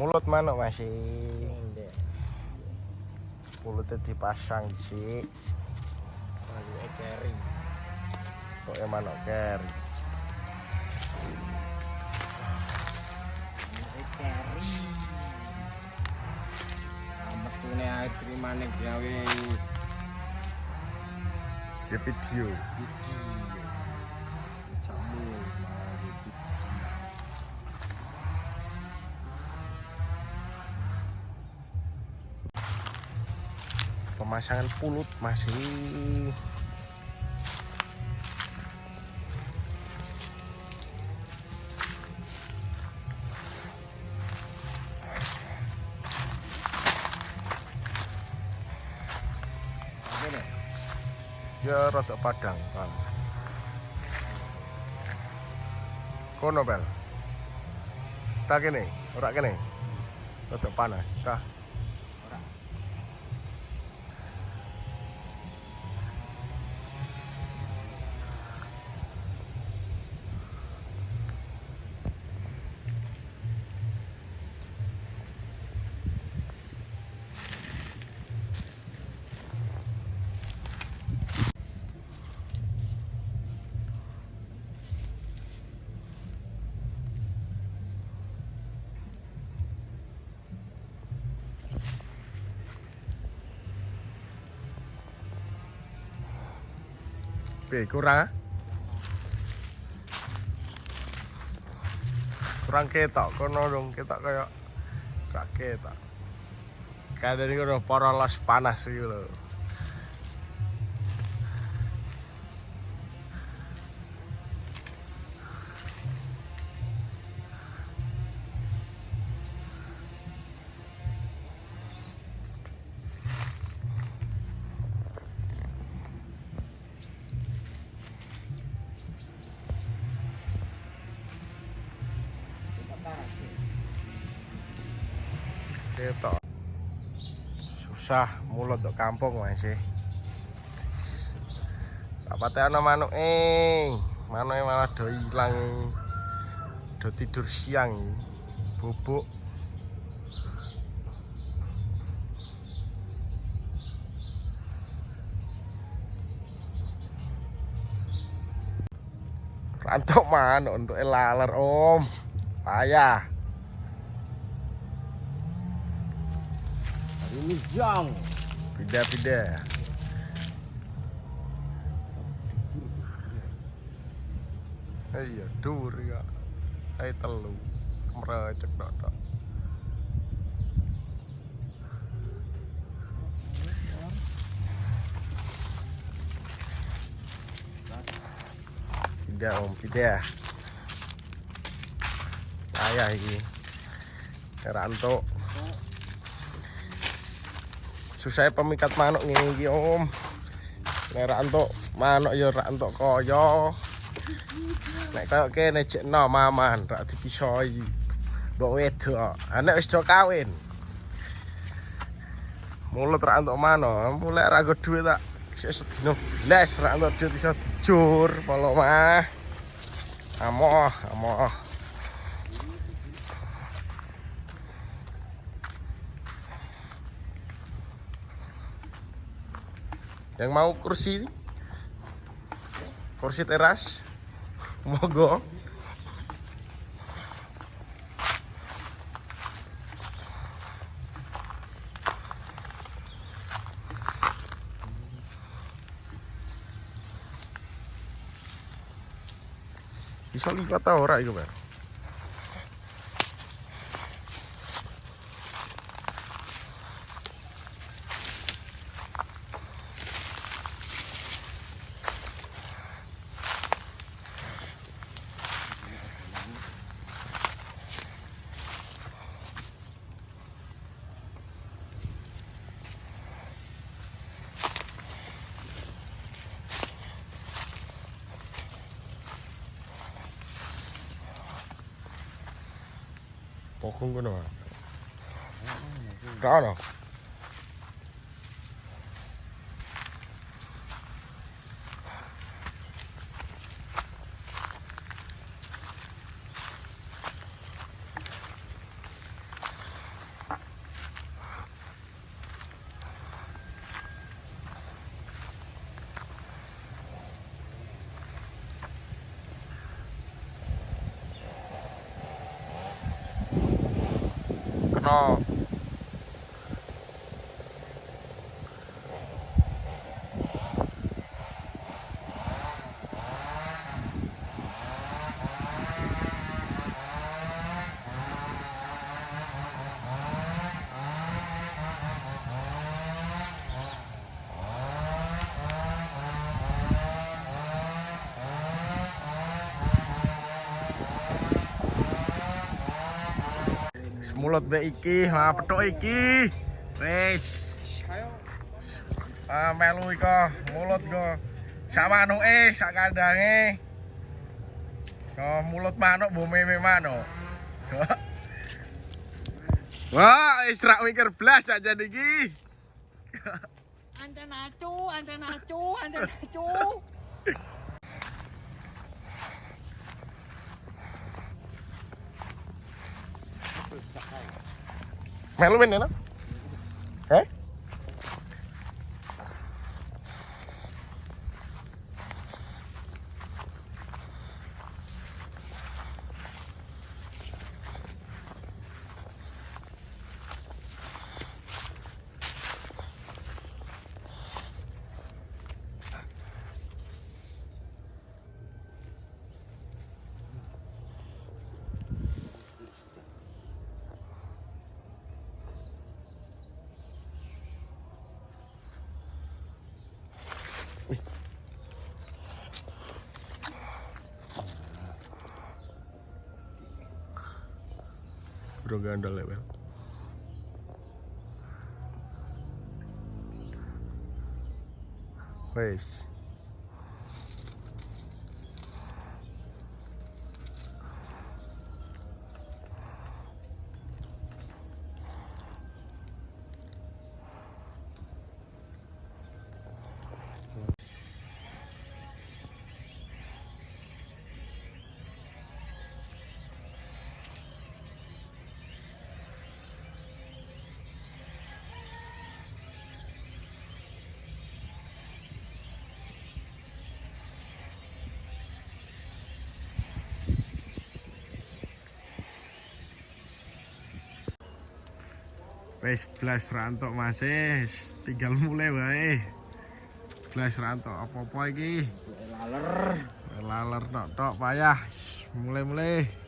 Mulut manuk masih. Mulutnya dipasang sih. Manuk keri. Kok ya manuk keri. Manuk keri. Metune ae trimane gawe Di video. Jamu. Pemasangan pulut masih. Ya rada padang kan. Kono bel. Tak kene, ora kene. Rada panas. Tah. Kurang kurang ketok kono dong, ketok kayak gak ketok kayak dari kono poros panas gitu loh. Ketok susah mulut untuk kampung masih. Apa teh ana manuk manuke malah do ilang, do tidur siang bubuk. Rantuk manuk untuk laler om, payah. Ini jang. Pindah-pindah. Iya, dur ya. Ayo telu. Merecek tok. Pindah om, pindah. Ayah ini. Rantuk. Susah pemikat manuk ngene iki om. Nek ra entuk manuk ya ra entuk kaya. Nek kaya kene jekno maman ra dipisoi. Mbok wedok. Nek wis do kawin. Mulut ra entuk manuk, mulai ra go duit tak sik sedino les ra entuk duit iso dijur polo mah. Amoh. Yang mau kursi teras, monggo. Bisa lipat ta ora iku, Pak? Pokong kono. Ra ono. kono. Mulut be iki, ha petuk iki. Wis. Melu iko, mulut go. Sak manuke, sak kandange. Mulut manuk mbok meme manuk. Wah, wis rak mikir blas aja iki. Anten acu, anten acu, anten acu. Melu men ya? Eh? Bro gandal ya, Bel. Wes. Wes blas rantok masih tinggal mulai wae. Blas rantok apa-apa iki? Laler. Laler tok payah. Mulai-mulai.